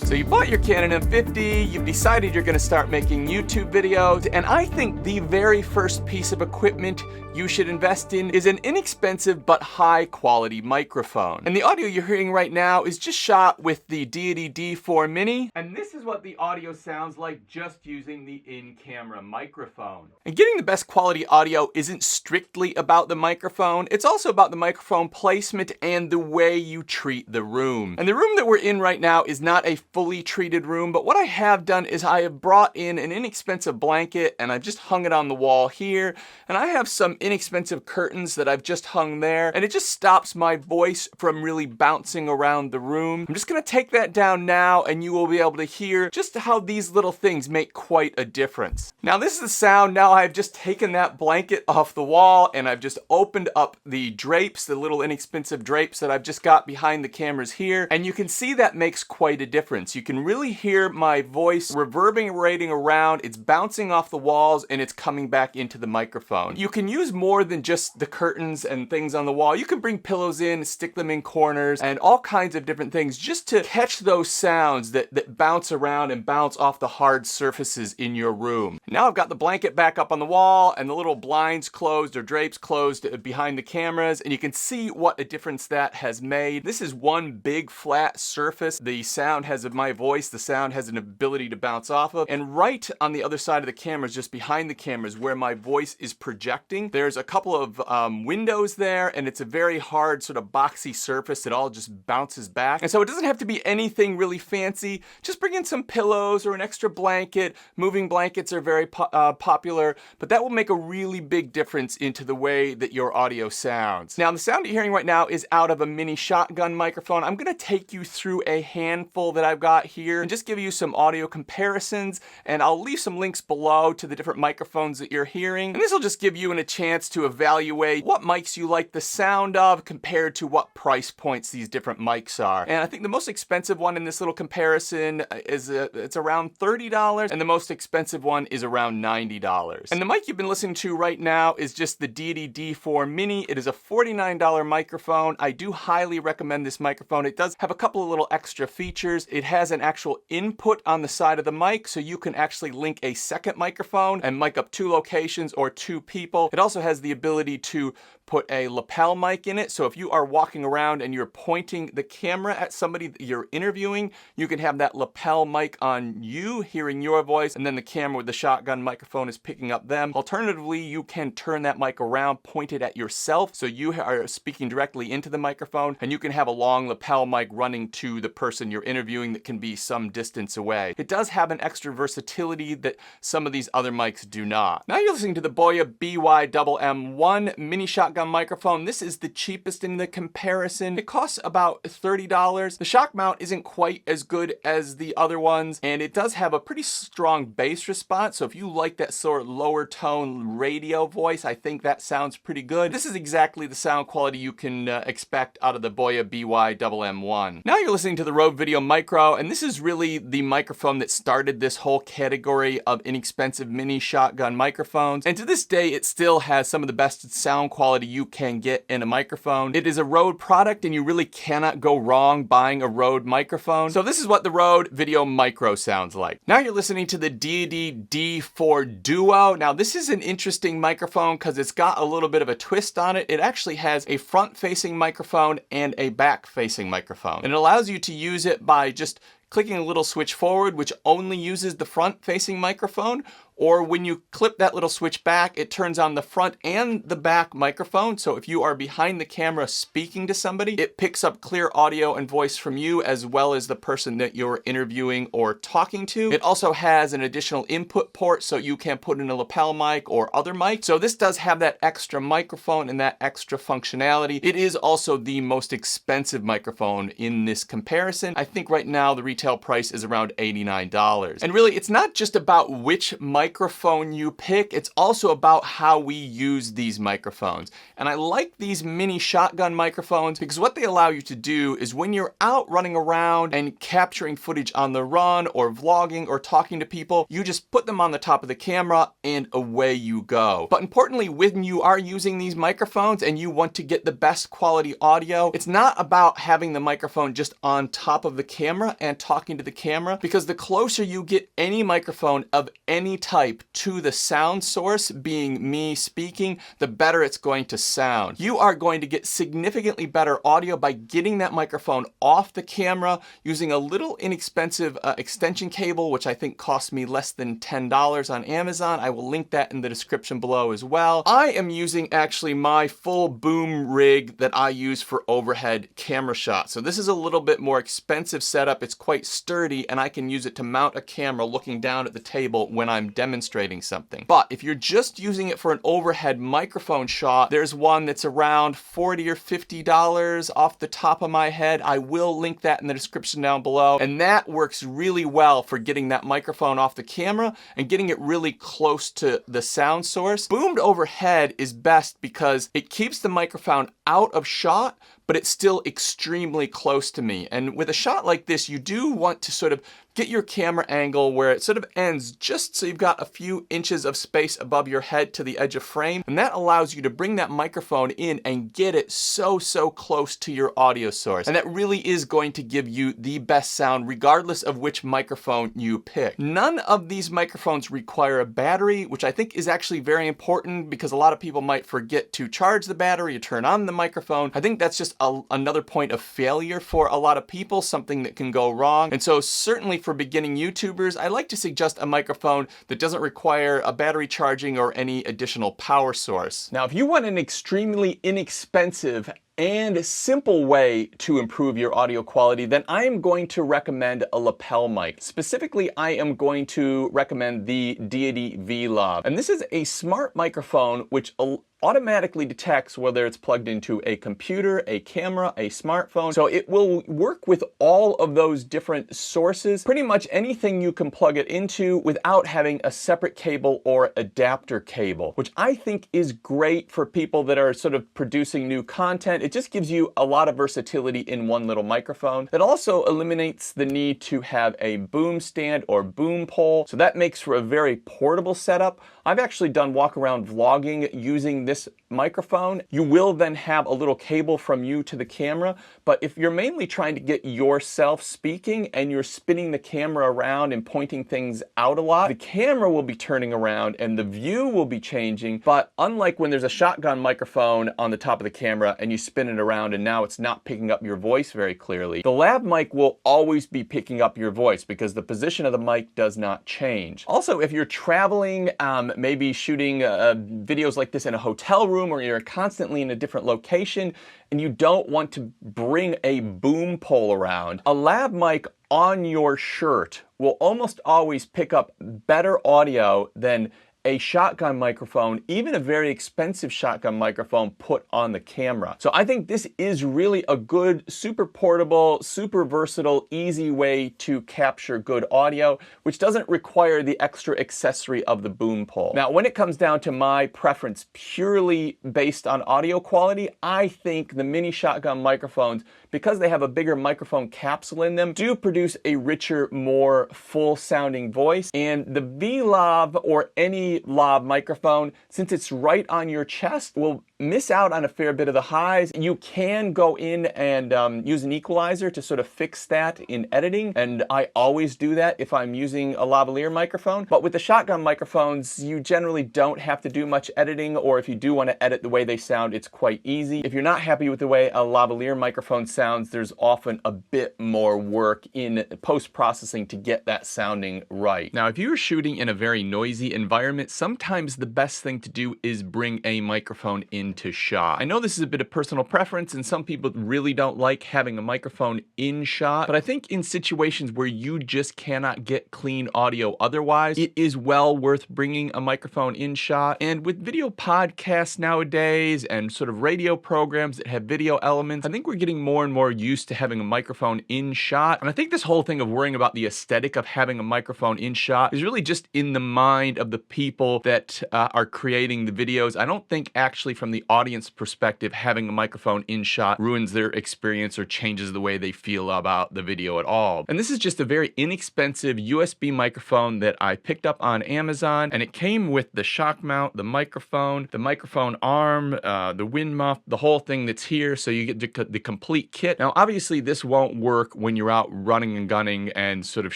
So you bought your Canon M50, you've decided you're gonna start making YouTube videos, and I think the very first piece of equipment you should invest in is an inexpensive but high quality microphone. And the audio you're hearing right now is just shot with the Deity D4 Mini, and this is what the audio sounds like just using the in-camera microphone. And getting the best quality audio isn't strictly about the microphone, it's also about the microphone placement and the way you treat the room. And the room that we're in right now is not a fully treated room, but what I have done is I have brought in an inexpensive blanket and I've just hung it on the wall here, and I have some inexpensive curtains that I've just hung there, and it just stops my voice from really bouncing around the room. I'm just gonna take that down now and you will be able to hear just how these little things make quite a difference. Now this is the sound. Now I've just taken that blanket off the wall and I've just opened up the drapes, the little inexpensive drapes that I've just got behind the cameras here, and you can see that makes quite a difference. You can really hear my voice reverberating around, it's bouncing off the walls and it's coming back into the microphone. You can use more than just the curtains and things on the wall. You can bring pillows in, stick them in corners, and all kinds of different things just to catch those sounds that bounce around and bounce off the hard surfaces in your room. Now I've got the blanket back up on the wall and the little blinds closed or drapes closed behind the cameras, and you can see what a difference that has made. This is one big flat surface. The sound has my voice, the sound has an ability to bounce off of, and right on the other side of the cameras, just behind the cameras where my voice is projecting, there's a couple of windows there, and it's a very hard sort of boxy surface that all just bounces back. And so it doesn't have to be anything really fancy. Just bring in some pillows or an extra blanket. Moving blankets are very popular, but that will make a really big difference into the way that your audio sounds. Now the sound you're hearing right now is out of a mini shotgun microphone. I'm gonna take you through a handful that I've got here and just give you some audio comparisons, and I'll leave some links below to the different microphones that you're hearing. And this will just give you a chance to evaluate what mics you like the sound of compared to what price points these different mics are. And I think the most expensive one in this little comparison is it's around $30, and the most expensive one is around $90. And the mic you've been listening to right now is just the Deity D4 Mini. It is a $49 microphone. I do highly recommend this microphone. It does have a couple of little extra features. It has an actual input on the side of the mic, so you can actually link a second microphone and mic up 2 locations or 2 people. It also has the ability to put a lapel mic in it, so if you are walking around and you're pointing the camera at somebody that you're interviewing, you can have that lapel mic on you, hearing your voice, and then the camera with the shotgun microphone is picking up them. Alternatively, you can turn that mic around, point it at yourself, so you are speaking directly into the microphone, and you can have a long lapel mic running to the person you're interviewing that can be some distance away. It does have an extra versatility that some of these other mics do not. Now you're listening to the Boya By-mm1 mini shotgun microphone. This is the cheapest in the comparison. It costs about $30. The shock mount isn't quite as good as the other ones, and it does have a pretty strong bass response, so if you like that sort of lower tone radio voice, I think that sounds pretty good. This is exactly the sound quality you can expect out of the Boya By-mm1. Now you're listening to the Rode Videomicro, and this is really the microphone that started this whole category of inexpensive mini shotgun microphones, and to this day it still has some of the best sound quality you can get in a microphone. It is a Rode product and you really cannot go wrong buying a Rode microphone. So this is what the Rode Videomicro sounds like. Now you're listening to the Deity D4 Duo. Now this is an interesting microphone because it's got a little bit of a twist on it. It actually has a front-facing microphone and a back-facing microphone. And it allows you to use it by just clicking a little switch forward, which only uses the front-facing microphone, or when you clip that little switch back, it turns on the front and the back microphone. So if you are behind the camera speaking to somebody, it picks up clear audio and voice from you as well as the person that you're interviewing or talking to. It also has an additional input port, so you can put in a lapel mic or other mic. So this does have that extra microphone and that extra functionality. It is also the most expensive microphone in this comparison. I think right now the retail price is around $89. And really, it's not just about which microphone you pick, it's also about how we use these microphones. And I like these mini shotgun microphones because what they allow you to do is when you're out running around and capturing footage on the run or vlogging or talking to people, you just put them on the top of the camera and away you go. But importantly, when you are using these microphones and you want to get the best quality audio, it's not about having the microphone just on top of the camera and talking to the camera, because the closer you get any microphone of any type to the sound source, being me speaking, the better it's going to sound. You are going to get significantly better audio by getting that microphone off the camera using a little inexpensive extension cable, which I think cost me less than $10 on Amazon. I will link that in the description below as well. I am using actually my full boom rig that I use for overhead camera shots. So this is a little bit more expensive setup. It's quite sturdy, and I can use it to mount a camera looking down at the table when I'm demonstrating something. But if you're just using it for an overhead microphone shot, there's one that's around $40 or $50 off the top of my head. I will link that in the description down below. And that works really well for getting that microphone off the camera and getting it really close to the sound source. Boomed overhead is best because it keeps the microphone out of shot, but it's still extremely close to me. And with a shot like this, you do want to sort of get your camera angle where it sort of ends just so you've got a few inches of space above your head to the edge of frame. And that allows you to bring that microphone in and get it so close to your audio source. And that really is going to give you the best sound regardless of which microphone you pick. None of these microphones require a battery, which I think is actually very important because a lot of people might forget to charge the battery or turn on the microphone. I think that's just another point of failure for a lot of people, something that can go wrong. And so certainly for beginning YouTubers, I like to suggest a microphone that doesn't require a battery charging or any additional power source. Now, if you want an extremely inexpensive and simple way to improve your audio quality, then I am going to recommend a lapel mic. Specifically, I am going to recommend the Deity V-Lav. And this is a smart microphone which automatically detects whether it's plugged into a computer, a camera, a smartphone. So it will work with all of those different sources, pretty much anything you can plug it into without having a separate cable or adapter cable, which I think is great for people that are sort of producing new content. It just gives you a lot of versatility in one little microphone. It also eliminates the need to have a boom stand or boom pole. So that makes for a very portable setup. I've actually done walk around vlogging using this microphone. You will then have a little cable from you to the camera, but if you're mainly trying to get yourself speaking and you're spinning the camera around and pointing things out a lot, the camera will be turning around and the view will be changing. But unlike when there's a shotgun microphone on the top of the camera and you spin it around and now it's not picking up your voice very clearly, the lav mic will always be picking up your voice because the position of the mic does not change. Also, if you're traveling, maybe shooting videos like this in a hotel room or you're constantly in a different location and you don't want to bring a boom pole around, a lav mic on your shirt will almost always pick up better audio than a shotgun microphone, even a very expensive shotgun microphone put on the camera. So I think this is really a good, super portable, super versatile, easy way to capture good audio, which doesn't require the extra accessory of the boom pole. Now, when it comes down to my preference purely based on audio quality, I think the mini shotgun microphones, because they have a bigger microphone capsule in them, do produce a richer, more full sounding voice. And the V-Lav or any lav microphone, since it's right on your chest, will miss out on a fair bit of the highs. You can go in and use an equalizer to sort of fix that in editing, and I always do that if I'm using a lavalier microphone. But with the shotgun microphones, you generally don't have to do much editing, or if you do want to edit the way they sound, it's quite easy. If you're not happy with the way a lavalier microphone sounds, there's often a bit more work in post-processing to get that sounding right. Now, if you're shooting in a very noisy environment, sometimes the best thing to do is bring a microphone into shot. I know this is a bit of personal preference and some people really don't like having a microphone in shot, but I think in situations where you just cannot get clean audio otherwise, it is well worth bringing a microphone in shot. And with video podcasts nowadays and sort of radio programs that have video elements, I think we're getting more and more used to having a microphone in shot. And I think this whole thing of worrying about the aesthetic of having a microphone in shot is really just in the mind of the people people that are creating the videos. I don't think actually from the audience perspective, having a microphone in shot ruins their experience or changes the way they feel about the video at all. And this is just a very inexpensive USB microphone that I picked up on Amazon, and it came with the shock mount, the microphone arm, the wind muff, the whole thing that's here, so you get the complete kit. Now obviously this won't work when you're out running and gunning and sort of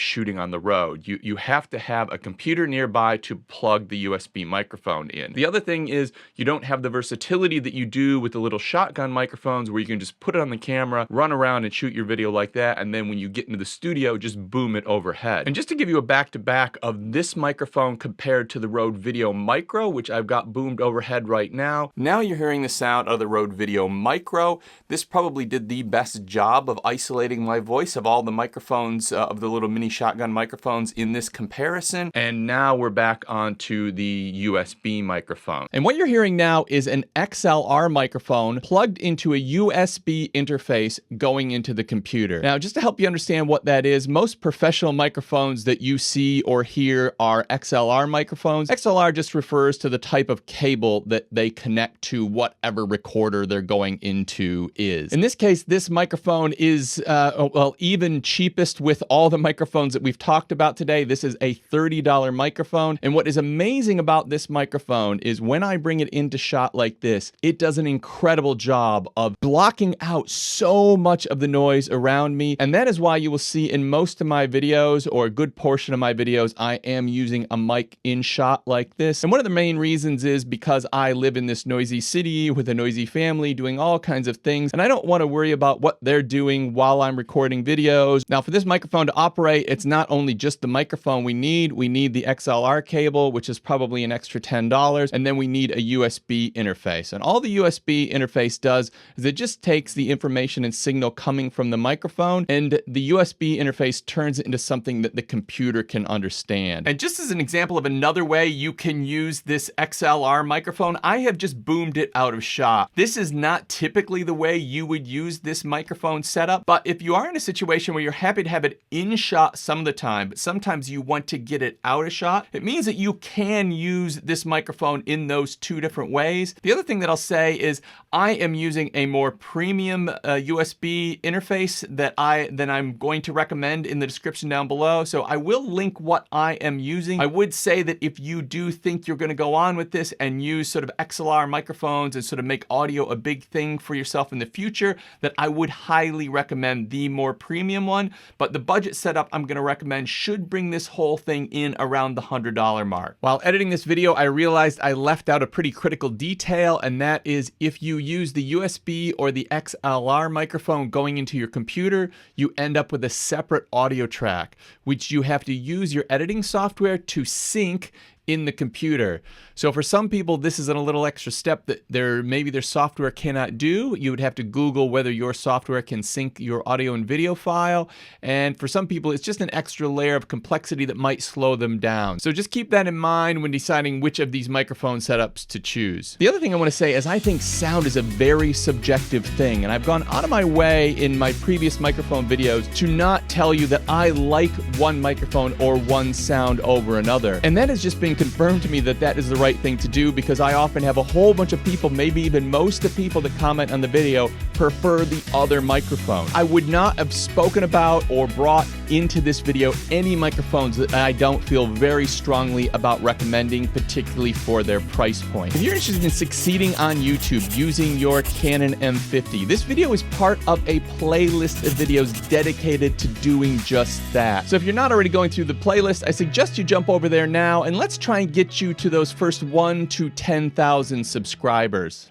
shooting on the road. You have to have a computer nearby to plug the USB microphone in. The other thing is you don't have the versatility that you do with the little shotgun microphones where you can just put it on the camera, run around and shoot your video like that, and then when you get into the studio, just boom it overhead. And just to give you a back-to-back of this microphone compared to the Rode Videomicro, which I've got boomed overhead right now. Now you're hearing the sound of the Rode Videomicro. This probably did the best job of isolating my voice of all the microphones, of the little mini shotgun microphones in this comparison. And now we're back onto the USB microphone. And what you're hearing now is an XLR microphone plugged into a USB interface going into the computer. Now, just to help you understand what that is, most professional microphones that you see or hear are XLR microphones. XLR just refers to the type of cable that they connect to whatever recorder they're going into is. In this case, this microphone is, well, even cheapest with all the microphones that we've talked about today. This is a $30 microphone. And what is amazing about this microphone is when I bring it into shot like this, it does an incredible job of blocking out so much of the noise around me. And that is why you will see in most of my videos, or a good portion of my videos, I am using a mic in shot like this. And one of the main reasons is because I live in this noisy city with a noisy family doing all kinds of things, and I don't want to worry about what they're doing while I'm recording videos. Now, for this microphone to operate, it's not only just the microphone we need the XLR cable, which is probably an extra $10, and then we need a USB interface. And all the USB interface does is it just takes the information and signal coming from the microphone, and the USB interface turns it into something that the computer can understand. And just as an example of another way you can use this XLR microphone, I have just boomed it out of shot. This is not typically the way you would use this microphone setup, but if you are in a situation where you're happy to have it in shot some of the time, but sometimes you want to get it out of shot, it means that you can use this microphone in those two different ways. The other thing that I'll say is I am using a more premium USB interface that I'm going to recommend in the description down below. So I will link what I am using. I would say that if you do think you're going to go on with this and use sort of XLR microphones and sort of make audio a big thing for yourself in the future, that I would highly recommend the more premium one. But the budget setup I'm going to recommend should bring this whole thing in around the $100 mark. While editing this video, I realized I left out a pretty critical detail, and that is if you use the USB or the XLR microphone going into your computer, you end up with a separate audio track, which you have to use your editing software to sync in the computer. So for some people, this is a little extra step that maybe their software cannot do. You would have to Google whether your software can sync your audio and video file. And for some people, it's just an extra layer of complexity that might slow them down. So just keep that in mind when deciding which of these microphone setups to choose. The other thing I want to say is I think sound is a very subjective thing. And I've gone out of my way in my previous microphone videos to not tell you that I like one microphone or one sound over another. And that has just been confirmed to me that that is the right thing to do, because I often have a whole bunch of people, maybe even most of the people that comment on the video, prefer the other microphone. I would not have spoken about or brought into this video any microphones that I don't feel very strongly about recommending, particularly for their price point. If you're interested in succeeding on YouTube using your Canon M50, this video is part of a playlist of videos dedicated to doing just that. So if you're not already going through the playlist, I suggest you jump over there now and let's try and get you to those first 1,000 to 10,000 subscribers.